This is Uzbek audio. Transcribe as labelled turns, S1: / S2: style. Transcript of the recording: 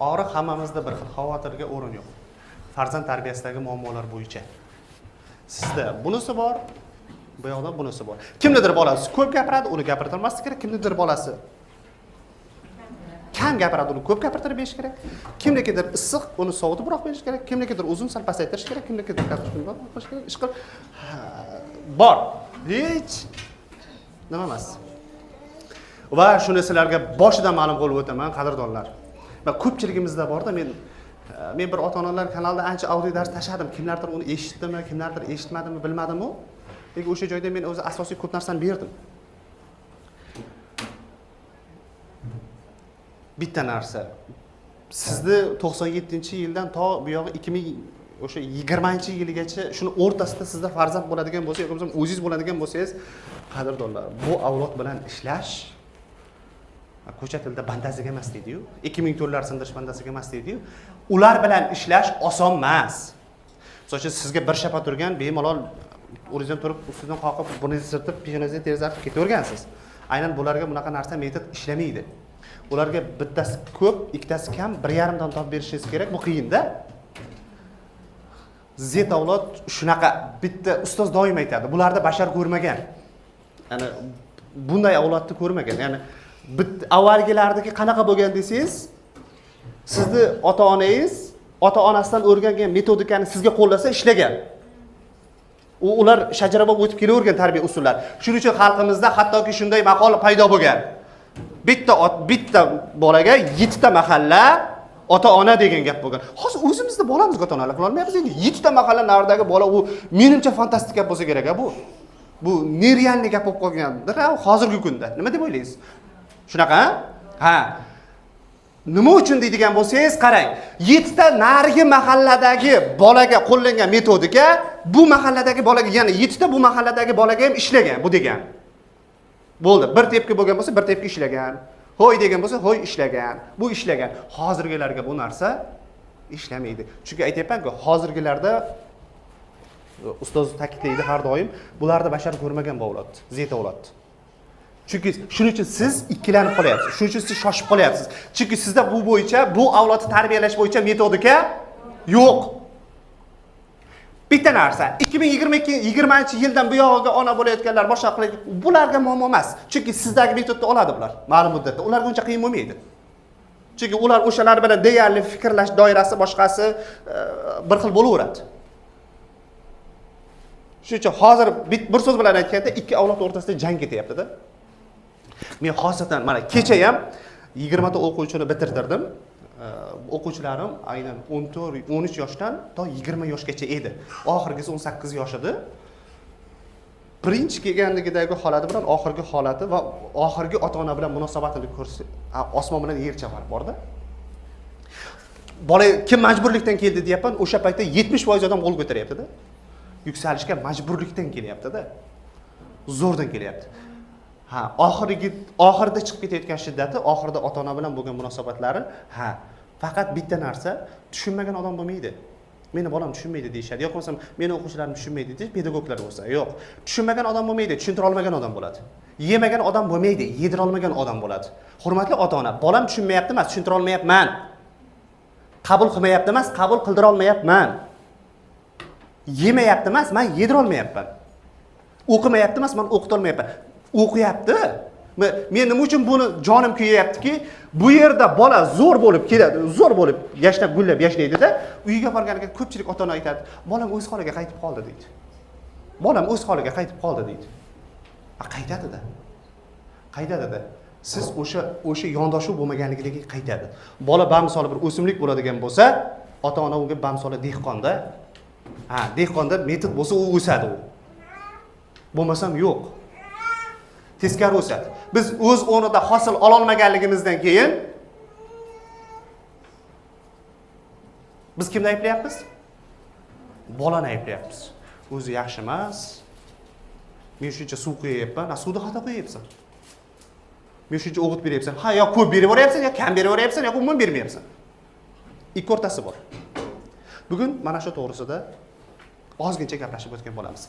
S1: Og'riq hammamizda bir xil, xavotirga o'rin yo'q. Farzand tarbiyasidagi muammolar bo'yicha. Sizda bunisi bor, bu yoqda bunisi bor. Kimnidir bolasi ko'p gapiradi, uni gapirtirmaslik kerak. Kimnidir bolasi kam gapiradi, uni ko'p gapirtirib berish kerak. Kimnikidir issiq, uni sovutibroq berish kerak. Kimnikidir uzun sal pasaytirish kerak, kimnikidir qilish kerak. Ish qil. Bor. Hech nima emas. Va shuni sizlarga boshidan ma'lum qilib o'taman, qadrdonlar. Va ko'pchiligimizda borda men bir ota-onalar kanalida ancha audio dars tashladim. Kimlardir uni eshitdimi, kimlardir eshitmadimi, bilmadim-u. Lekin o'sha joyda men o'zi asosiy ko'p narsani berdim. Bitta narsa. Sizni 97-yildan to bu yog'i 2020-yilgacha shuni o'rtasida sizda farzand bo'ladigan bo'lsa, yoki bo'lmasa o'zingiz bo'ladigan bo'lsangiz, qadrdonlar, bu avlod bilan ishlash ko'cha tilida bandasiga emas deydi-yu. 2000 dollar sindirish bandasiga emas deydi-yu. Ular bilan ishlash oson emas. Masalan, sizga bir shapa turgan bemalol o'zingizdan turib, ustidan qoqib, burningizni sirtib, peshonangizni terzatib ketavergansiz. Aynan bularga bunaqa narsa metod ishlamaydi. Ularga bittasi ko'p, ikkitasi kam, 1,5 dan topib berishingiz kerak. Bu qiyin-da. Z avlod shunaqa. Bitta ustoz doim aytadi, bularda bashar ko'rmagan. Ya'ni bunday avlodni ko'rmagan. Ya'ni avvalgilardagi qanaqa bo'lgan desangiz, sizni ota-onangiz ota-onasidan o'rgangan metodikani sizga qo'llasa ishlagan. Ular shajara bo'lib o'tib kelavergan tarbiya usullari. Shuning uchun xalqimizda hattoki shunday maqol paydo bo'lgan. Bitta bolaga 7 ta mahalla ota-ona degan gap bo'lgan. Hozir o'zimizda bolamizga ota-onalar qila olmayapmiz endi. 7 ta mahalla navridagi bola u menimcha fantastik gap bo'lsa kerak bu. Bu nerealniy gap bo'lib qolgandir hozirgi kunda. Nima deb o'ylaysiz? Shunaqa? Ha. Nima uchun deydigan bo'lsangiz, qarang. 7 ta narigi mahalladagi bolaga qo'llangan metodika bu mahalladagi bolaga, ya'ni 7 ta bu mahalladagi bolaga ham ishlagan, bu degan. Bo'ldi. Bir tepki bo'lgan bo'lsa, bir tepki ishlagan. Ho'y degan bo'lsa, ho'y ishlagan. Bu ishlagan. Hozirgilarga bu narsa ishlamaydi. Chunki aytayapman-ku, hozirgilarda ustoz ta'kidlaydi har doim, bularda bashar ko'rmagan bu avlod, Z avlod. Chunki shuning uchun siz ikkilanib qolyapsiz. Shuning uchun siz shoshib qolyapsiz. Chunki sizda bu bo'yicha, bu avlodni tarbiyalash bo'yicha metodika yo'q. Bitta narsa, 2020-yildan bu yog'iga ona bo'layotganlar boshqa qiladi. Bularga muammo emas. Chunki sizdagi metodni oladi bular ma'lum muddatda. Ularga uncha qiyin bo'lmaydi. Chunki ular o'shalar bilan deyarli fikrlash doirasi boshqasi bir xil bo'laveradi. Shuning uchun hozir bir so'z bilan aytganda ikki avlod o'rtasida jang ketyapti-da. Men xosatan mana kecha ham 20 ta o'quvchini bitirtirdim. O'quvchilarim aynan 13 yoshdan to 20 yoshgacha edi. Oxirgisi 18 yosh edi. Birinchi kelganligidagi holati bilan oxirgi holati va oxirgi ota-ona bilan munosabatini ko'rsa, osmon bilan yercha farq bor-da. Bola kim majburlikdan keldi deyapman, o'sha paytda 70% odam qo'l ko'taryapti-da. Yuksalishga majburlikdan kelyapti-da. Zo'rdan kelyapti. Ha, oxirida chiqib ketayotgan shiddati, oxirida ota-ona bilan bo'lgan munosabatlari, ha, faqat bitta narsa, tushunmagan odam bo'lmaydi. Meni bolam tushunmaydi deyshadi. Yo'q bo'lmasa, meni o'quvchilarim tushunmaydi deydi, pedagoglar bo'lsa. Yo'q. Tushunmagan odam bo'lmaydi, tushuntira olmagan odam bo'ladi. Yemagan odam bo'lmaydi, yedira olmagan odam bo'ladi. Hurmatli ota-ona, bolam tushunmayapti emas, tushuntira olmayapman. Qabul qilmayapti emas, qabul qildira olmayapman. Yemayapti emas, men yedira olmayapman. O'qimayapti emas, men o'qita olmayapman. O'qiyapti. Men nima uchun buni jonim kuyayaptiki, bu yerda bola zo'r bo'lib keladi, zo'r bo'lib yashnab gullab yashnaydida, uyiga borganida ko'pchilik ota-ona aytadi, bolam o'z holiga qaytib qoldi deydi. Bolam o'z holiga qaytib qoldi deydi. Qaytadi-da. Qaytadi-da. Siz o'sha yondoshuv bo'lmaganligidagi qaytadi. Bola bamisoli bir o'simlik bo'ladigan bo'lsa, ota-ona unga bamisoli dehqonda, ha, dehqonda metod bo'lsa u o'sadi u. Bo'lmasam yo'q. Teskari o'sadi. Biz o'z o'rnida hosil ola olmaganligimizdan keyin biz kimni ayblayapmiz? Bolani ayblayapmiz. O'zi yaxshi emas. Men shuncha suv quyayapman, suvni xato quyapsan. Men shuncha o'g'it beryapsan. Ha, yo ko'p berib yuboryapsan, yo kam berib yuboryapsan, yo umuman bermayapsan. Ikki o'rtasi bor. Bugun mana shu to'g'risida ozgincha gaplashib o'tgan bo'lamiz.